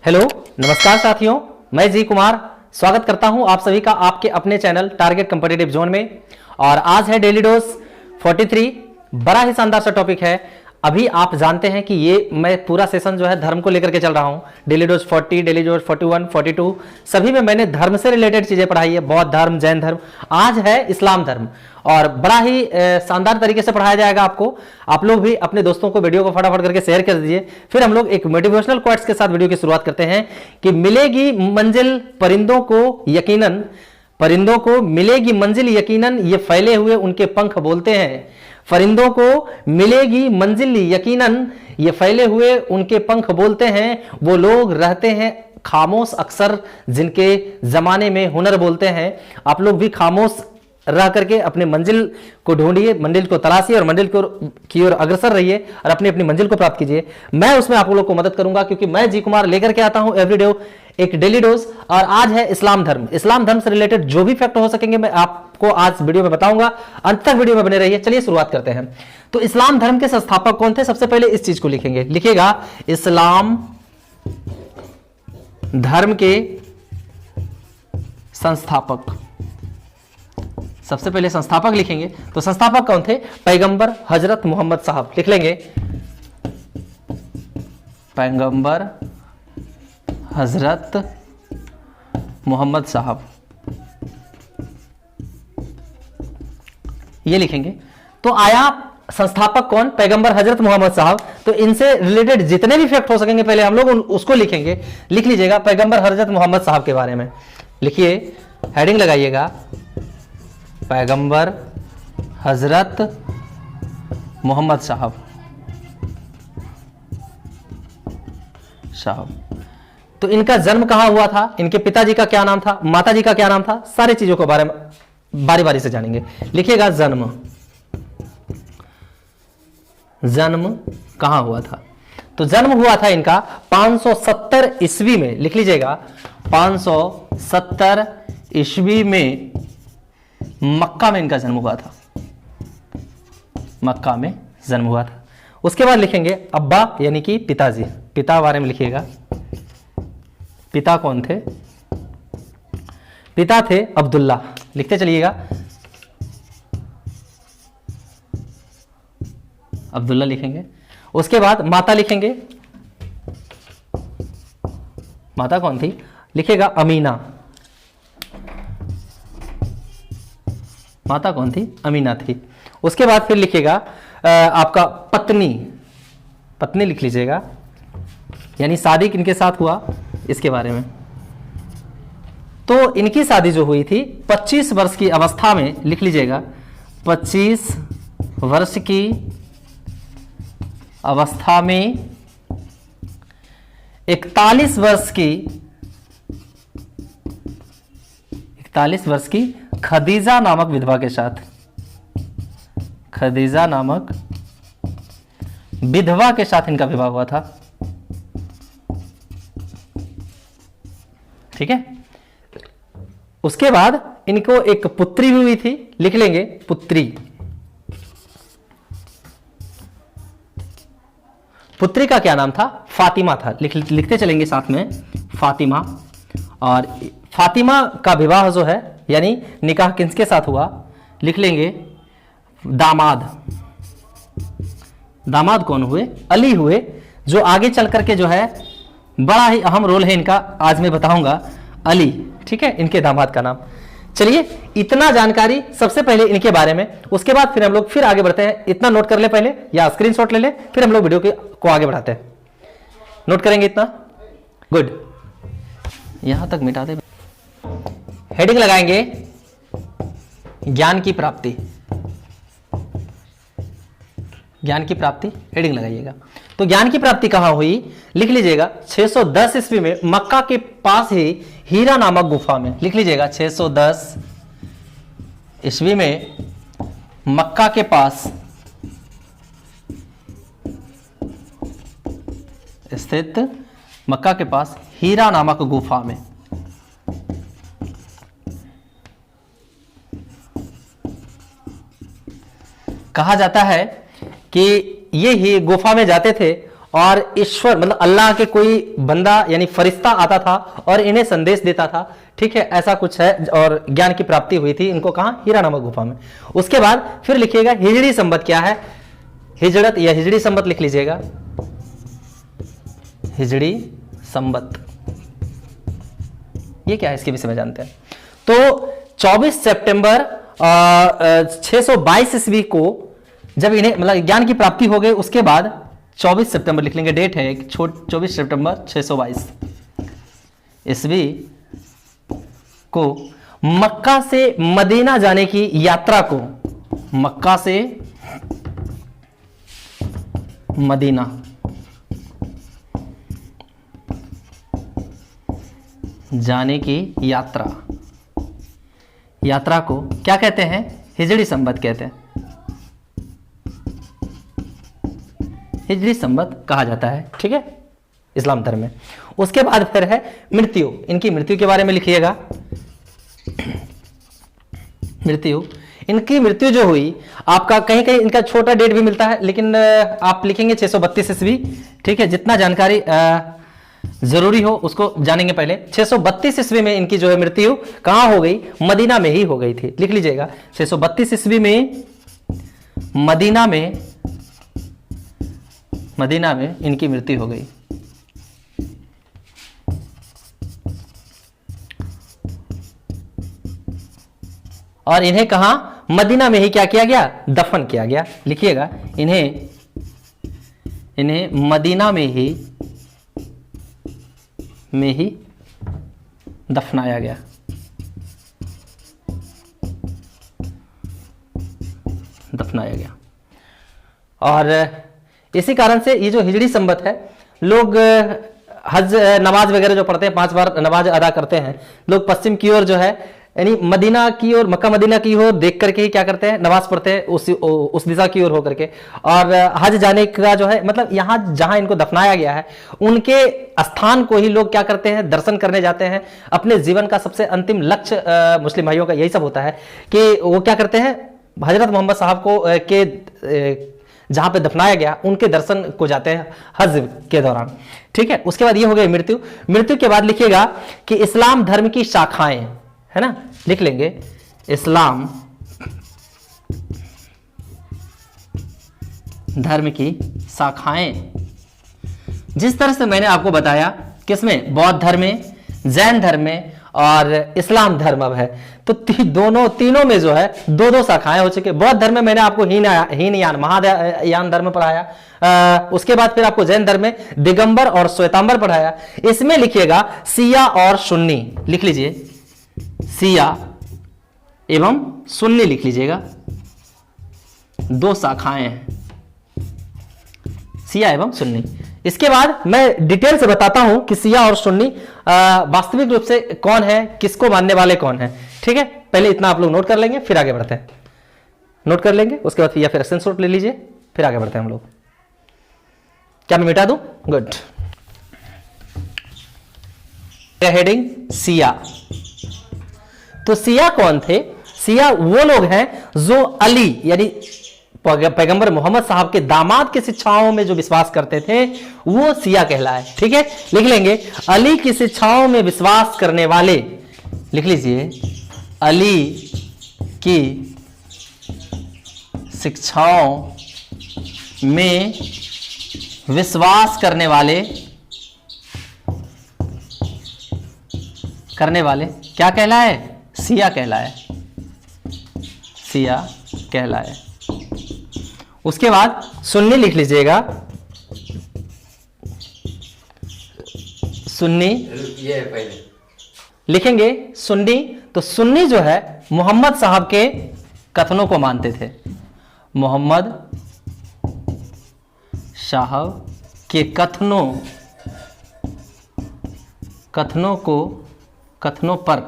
Hello, नमस्कार साथियों, मैं जी कुमार स्वागत करता हूं आप सभी का आपके अपने चैनल टारगेट कॉम्पिटिटिव जोन में। और आज है डेली डोज 43। बड़ा ही शानदार सा टॉपिक है। अभी आप जानते हैं कि ये मैं पूरा सेशन जो है धर्म को लेकर के चल रहा हूं। डेली डोज 40, डेली डोज 41, 42 सभी में मैंने धर्म से रिलेटेड चीजें पढ़ाई है। बौद्ध धर्म, जैन धर्म, आज है इस्लाम धर्म और बड़ा ही शानदार तरीके से पढ़ाया जाएगा आपको। आप लोग भी अपने दोस्तों को वीडियो को फटाफट करके शेयर कर दीजिए। फिर हम लोग एक मोटिवेशनल क्वाट्स के साथ वीडियो की शुरुआत करते हैं कि मिलेगी मंजिल परिंदों को यकीनन, परिंदों को मिलेगी मंजिल यकीनन, ये फैले हुए उनके पंख बोलते हैं। परिंदों को मिलेगी मंजिल यकीनन, ये फैले हुए उनके पंख बोलते हैं। वो लोग रहते हैं खामोश अक्सर, जिनके जमाने में हुनर बोलते हैं। आप लोग भी खामोश रह करके अपने मंजिल को ढूंढिए, मंजिल को तलाशिए और मंजिल की ओर अग्रसर रहिए और अपनी अपनी मंजिल को प्राप्त कीजिए। मैं उसमें आप लोगों को मदद करूंगा, क्योंकि मैं जी कुमार लेकर के आता हूं एवरीडे एक डेली डोज। और आज है इस्लाम धर्म। इस्लाम धर्म से रिलेटेड जो भी फैक्ट हो सकेंगे मैं आपको आज वीडियो में बताऊंगा। अंत तक वीडियो में बने रहिए। चलिए शुरुआत करते हैं। तो इस्लाम धर्म के संस्थापक कौन थे? सबसे पहले इस चीज को लिखेंगे, लिखिएगा इस्लाम धर्म के संस्थापक। सबसे पहले संस्थापक लिखेंगे तो संस्थापक कौन थे? पैगंबर हजरत मोहम्मद साहब। लिख लेंगे पैगंबर हजरत मोहम्मद साहब, ये लिखेंगे। तो आया संस्थापक कौन? पैगंबर हजरत मोहम्मद साहब। तो इनसे रिलेटेड जितने भी फैक्ट हो सकेंगे पहले हम लोग उसको लिखेंगे। लिख लीजिएगा पैगंबर हजरत मोहम्मद साहब के बारे में। लिखिए, हेडिंग लगाइएगा पैगंबर हजरत मोहम्मद साहब। तो इनका जन्म कहां हुआ था, इनके पिताजी का क्या नाम था, माताजी का क्या नाम था, सारी चीजों को बारे में बारी बारी से जानेंगे। लिखिएगा जन्म, जन्म कहां हुआ था? तो जन्म हुआ था इनका 570 ईस्वी में। लिख लीजिएगा 570 ईस्वी में मक्का में इनका जन्म हुआ था। मक्का में जन्म हुआ था। उसके बाद लिखेंगे अब्बा यानी कि पिताजी। पिता बारे में लिखिएगा, पिता कौन थे? पिता थे अब्दुल्ला। लिखते चलिएगा, अब्दुल्ला लिखेंगे। उसके बाद माता लिखेंगे, माता कौन थी? लिखेगा अमीना। माता कौन थी? अमीना थी। उसके बाद फिर लिखिएगा आपका पत्नी, पत्नी लिख लीजिएगा, यानी शादी किनके साथ हुआ इसके बारे में। तो इनकी शादी जो हुई थी 25 वर्ष की अवस्था में। लिख लीजिएगा 25 वर्ष की अवस्था में 41 वर्ष की खदीजा नामक विधवा के साथ, खदीजा नामक विधवा के साथ इनका विवाह हुआ था। ठीक है। उसके बाद इनको एक पुत्री भी हुई थी। लिख लेंगे पुत्री। पुत्री का क्या नाम था? फातिमा था। लिखते चलेंगे साथ में फातिमा। और फातिमा का विवाह जो है यानी निकाह किसके साथ हुआ? लिख लेंगे दामाद। दामाद कौन हुए? अली हुए, जो आगे चल करके जो है बड़ा ही अहम रोल है इनका, आज मैं बताऊंगा। अली, ठीक है, इनके दामाद का नाम। चलिए, इतना जानकारी सबसे पहले इनके बारे में। उसके बाद फिर हम लोग फिर आगे बढ़ते हैं। इतना नोट कर ले पहले या स्क्रीनशॉट ले ले, फिर हम लोग वीडियो को आगे बढ़ाते हैं। नोट करेंगे इतना? गुड। यहां तक मिटा दे। हेडिंग लगाएंगे ज्ञान की प्राप्ति। ज्ञान की प्राप्ति हेडिंग लगाइएगा। तो ज्ञान की प्राप्ति कहां हुई? लिख लीजिएगा 610 ईस्वी में मक्का के पास ही हीरा नामक गुफा में। लिख लीजिएगा 610 ईस्वी में मक्का के पास स्थित, मक्का के पास हीरा नामक गुफा में। कहा जाता है कि ये ही गुफा में जाते थे और ईश्वर मतलब अल्लाह के कोई बंदा यानी फरिश्ता आता था और इन्हें संदेश देता था, ठीक है, ऐसा कुछ है। और ज्ञान की प्राप्ति हुई थी इनको कहां, हीरा नामक गुफा में। उसके बाद फिर लिखिएगा हिजड़ी संवत क्या है, हिजड़त या हिजड़ी संवत लिख लीजिएगा, हिजड़ी संवत ये क्या है इसके विषय में जानते हैं। तो 24 सितंबर 622 ईस्वी को जब इन्हें मतलब ज्ञान की प्राप्ति हो गई, उसके बाद 24 सितंबर लिख लेंगे, डेट है 24 सितंबर 622 ईस्वी को मक्का से मदीना जाने की यात्रा को, मक्का से मदीना जाने की यात्रा को क्या कहते हैं, हिजड़ी संवत कहते हैं, हिजड़ी संवत कहा जाता है, ठीक है, इस्लाम धर्म में। उसके बाद फिर है मृत्यु, इनकी मृत्यु के बारे में लिखिएगा, मृत्यु, इनकी मृत्यु जो हुई आपका कहीं कहीं इनका छोटा डेट भी मिलता है, लेकिन आप लिखेंगे 632 ईस्वी, ठीक है, जितना जानकारी जरूरी हो उसको जानेंगे पहले। 632 ईस्वी में इनकी जो है मृत्यु कहां हो गई, मदीना में ही हो गई थी, लिख लीजिएगा 632 ईस्वी में मदीना में इनकी मृत्यु हो गई। और इन्हें कहां, मदीना में ही क्या किया गया, दफन किया गया, लिखिएगा इन्हें मदीना में ही दफनाया गया। और इसी कारण से ये जो हिजड़ी संवत है, लोग हज नमाज वगैरह जो पढ़ते हैं, 5 बार नमाज अदा करते हैं, लोग पश्चिम की ओर जो है यानी मदीना की ओर, मक्का मदीना की ओर देख करके ही क्या करते हैं, नमाज पढ़ते हैं उस दिशा की ओर होकर के। और हज जाने का जो है मतलब यहां जहां इनको दफनाया गया है उनके स्थान को ही लोग क्या करते हैं, दर्शन करने जाते हैं। अपने जीवन का सबसे अंतिम लक्ष्य मुस्लिम भाइयों का यही सब होता है कि वो क्या करते हैं, हजरत मोहम्मद साहब को के जहां पे दफनाया गया उनके दर्शन को जाते हैं हज के दौरान, ठीक है। उसके बाद ये हो गई मृत्यु। मृत्यु के बाद लिखिएगा कि इस्लाम धर्म की शाखाएं, है ना, लिख लेंगे इस्लाम धर्म की शाखाएं। जिस तरह से मैंने आपको बताया किसमें, बौद्ध धर्म में, जैन धर्म में और इस्लाम धर्म अब है, तो तीनों में जो है 2-2 शाखाएं हो चुकी। बौद्ध धर्म में मैंने आपको हीनयान महायान धर्म पढ़ाया, उसके बाद फिर आपको जैन धर्म में दिगंबर और श्वेतांबर पढ़ाया। इसमें लिखिएगा सिया और सुन्नी, लिख लीजिए सिया एवं सुन्नी लिख लीजिएगा, 2 शाखाएं हैं, सिया एवं सुन्नी। इसके बाद मैं डिटेल से बताता हूं कि सिया और सुन्नी वास्तविक रूप से कौन है, किसको मानने वाले कौन है, ठीक है। पहले इतना आप लोग नोट कर लेंगे, फिर आगे बढ़ते हैं, नोट कर लेंगे, उसके बाद या फिर स्क्रीनशॉट ले लीजिए, फिर आगे बढ़ते हैं हम लोग। क्या मैं मिटा दूं, गुड। हेडिंग सिया। तो सिया कौन थे, सिया वो लोग हैं जो अली यानी पैगंबर मोहम्मद साहब के दामाद की शिक्षाओं में जो विश्वास करते थे, वो सिया कहलाए, ठीक है। लिख लेंगे अली की शिक्षाओं में विश्वास करने वाले, लिख लीजिए अली की शिक्षाओं में विश्वास करने वाले क्या कहलाए, सिया कहलाए, सिया कहलाए। उसके बाद सुन्नी लिख लीजिएगा, सुन्नी ये है पहले लिखेंगे सुन्नी। तो सुन्नी जो है मोहम्मद साहब के कथनों को मानते थे, मोहम्मद साहब के कथनों पर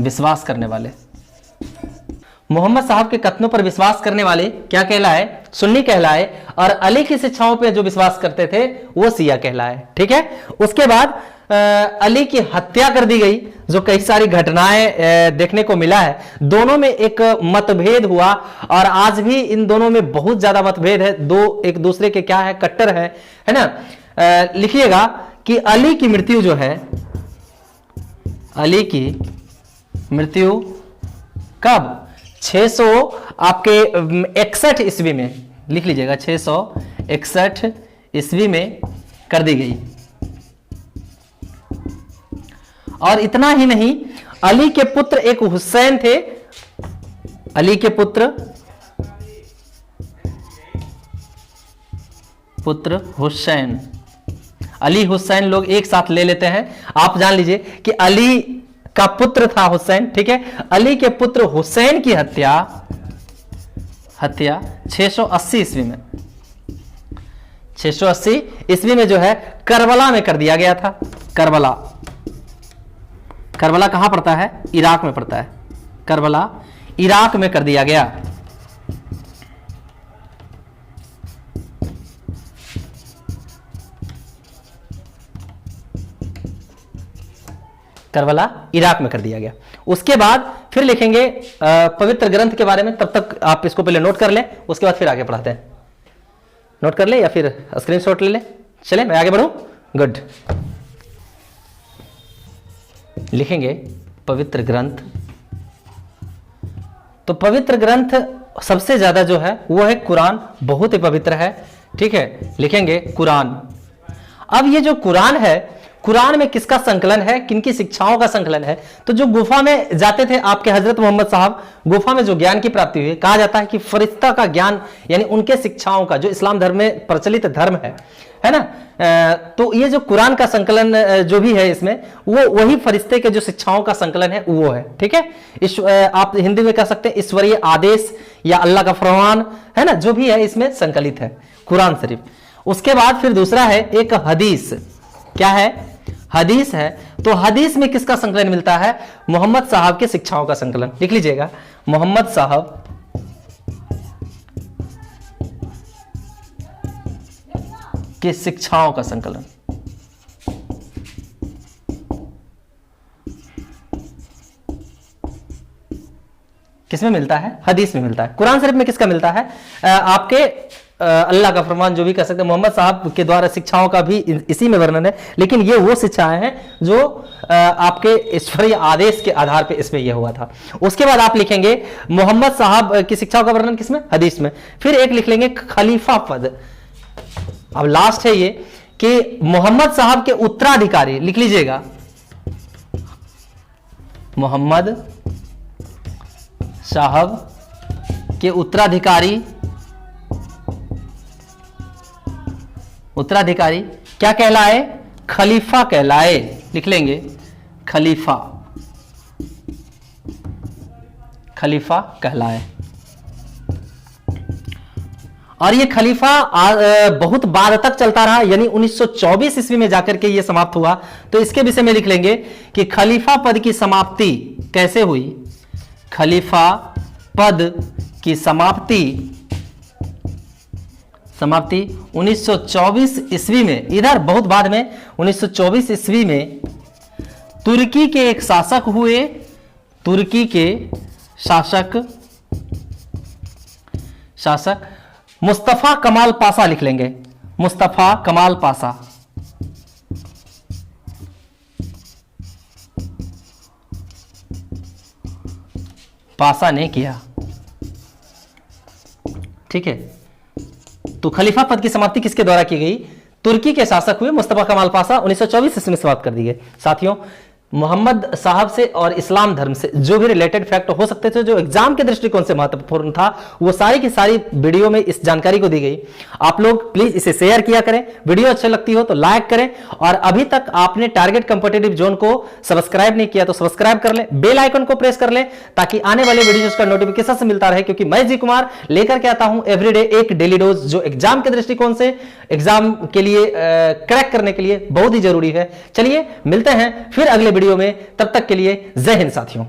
विश्वास करने वाले। मोहम्मद साहब के कथनों पर विश्वास करने वाले क्या कहलाए? सुन्नी कहलाए। और अली की शिक्षाओं पर जो विश्वास करते थे वो शिया कहलाए। ठीक है, उसके बाद अली की हत्या कर दी गई, जो कई सारी घटनाएं देखने को मिला है। दोनों में एक मतभेद हुआ और आज भी इन दोनों में बहुत ज्यादा मतभेद है, दो एक दूसरे के क्या है, कट्टर है ना। लिखिएगा कि अली की मृत्यु जो है, अली की मृत्यु कब? 600 आपके 61 ईस्वी में, लिख लीजिएगा 661 ईस्वी में कर दी गई। और इतना ही नहीं, अली के पुत्र एक हुसैन थे, अली के पुत्र हुसैन, अली हुसैन लोग एक साथ ले लेते हैं। आप जान लीजिए कि अली का पुत्र था हुसैन। ठीक है, अली के पुत्र हुसैन की हत्या 680 ईस्वी में, 680 ईस्वी में जो है करबला में कर दिया गया था। करबला कहां पड़ता है? इराक में पड़ता है। करबला इराक में कर दिया गया। करबला इराक में कर दिया गया। उसके बाद फिर लिखेंगे पवित्र ग्रंथ के बारे में। तब तक आप इसको पहले नोट कर लें, उसके बाद फिर आगे पढ़ाते हैं। नोट कर ले या फिर स्क्रीनशॉट ले लें। चलें, मैं आगे बढ़ूं। गुड, लिखेंगे पवित्र ग्रंथ। तो पवित्र ग्रंथ सबसे ज्यादा जो है वो है कुरान, बहुत ही पवित्र है। ठीक है, लिखेंगे कुरान। अब ये जो कुरान है, कुरान में किसका संकलन है, किनकी शिक्षाओं का संकलन है? तो जो गुफा में जाते थे आपके हजरत मोहम्मद साहब, गुफा में जो ज्ञान की प्राप्ति हुई, कहा जाता है कि फरिश्ता का ज्ञान, यानी उनके शिक्षाओं का, जो इस्लाम धर्म में प्रचलित धर्म है ना। तो ये जो कुरान का संकलन जो भी है इसमें, वो वही फरिश्ते के जो शिक्षाओं का संकलन है वो है। ठीक है, आप हिंदी में कह सकते हैं ईश्वरीय आदेश या अल्लाह का फरमान, है ना, जो भी है इसमें संकलित है कुरान शरीफ। उसके बाद फिर दूसरा है एक हदीस। क्या है? हदीस है। तो हदीस में किसका संकलन मिलता है? मोहम्मद साहब के शिक्षाओं का संकलन। लिख लीजिएगा, मोहम्मद साहब के शिक्षाओं का संकलन। किसमें मिलता है? हदीस में मिलता है। कुरान शरीफ में किसका मिलता है? आपके अल्लाह का फरमान, जो भी कह सकते हैं, मोहम्मद साहब के द्वारा शिक्षाओं का भी इसी में वर्णन है। लेकिन ये वो शिक्षाएं हैं जो आपके ईश्वरीय आदेश के आधार पे इसमें यह हुआ था। उसके बाद आप लिखेंगे मोहम्मद साहब की शिक्षाओं का वर्णन किसमें? हदीस में। फिर एक लिख लेंगे खलीफा पद। अब लास्ट है ये कि मोहम्मद साहब के उत्तराधिकारी, लिख लीजिएगा, मोहम्मद साहब के उत्तराधिकारी क्या कहलाए? खलीफा कहलाए। लिख लेंगे खलीफा कहलाए। और ये खलीफा बहुत बाद तक चलता रहा, यानी 1924 ईस्वी में जाकर के ये समाप्त हुआ। तो इसके विषय में लिख लेंगे कि खलीफा पद की समाप्ति कैसे हुई? खलीफा पद की समाप्ति 1924 ईस्वी में, इधर बहुत बाद में 1924 ईस्वी में तुर्की के एक शासक हुए। तुर्की के शासक मुस्तफा कमाल पाशा। लिख लेंगे मुस्तफा कमाल पाशा। पाशा ने किया। ठीक है, तो खलीफा पद की समाप्ति किसके द्वारा की गई? तुर्की के शासक हुए मुस्तफा कमाल पाशा, 1924 ईस्वी में समाप्त कर दी गई। साथियों, मोहम्मद साहब से और इस्लाम धर्म से जो भी रिलेटेड फैक्ट हो सकते थे, जो एग्जाम के दृष्टिकोण से महत्वपूर्ण था, वो सारी की सारी वीडियो में इस जानकारी को दी गई। आप लोग प्लीज इसे शेयर किया करें, वीडियो अच्छी लगती हो तो लाइक करें, और अभी तक आपने टारगेट कॉम्पिटिटिव जोन को सब्सक्राइब नहीं किया तो सब्सक्राइब कर लें, बेल आइकन को प्रेस कर लें, ताकि आने वाले वीडियोज का नोटिफिकेशन से मिलता रहे। क्योंकि मैं जी कुमार लेकर के आता हूं एवरीडे एक डेली डोज, जो एग्जाम के दृष्टिकोण से, एग्जाम के लिए क्रैक करने के लिए बहुत ही जरूरी है। चलिए मिलते हैं फिर अगले वीडियो में, तब तक के लिए जय हिंद साथियों।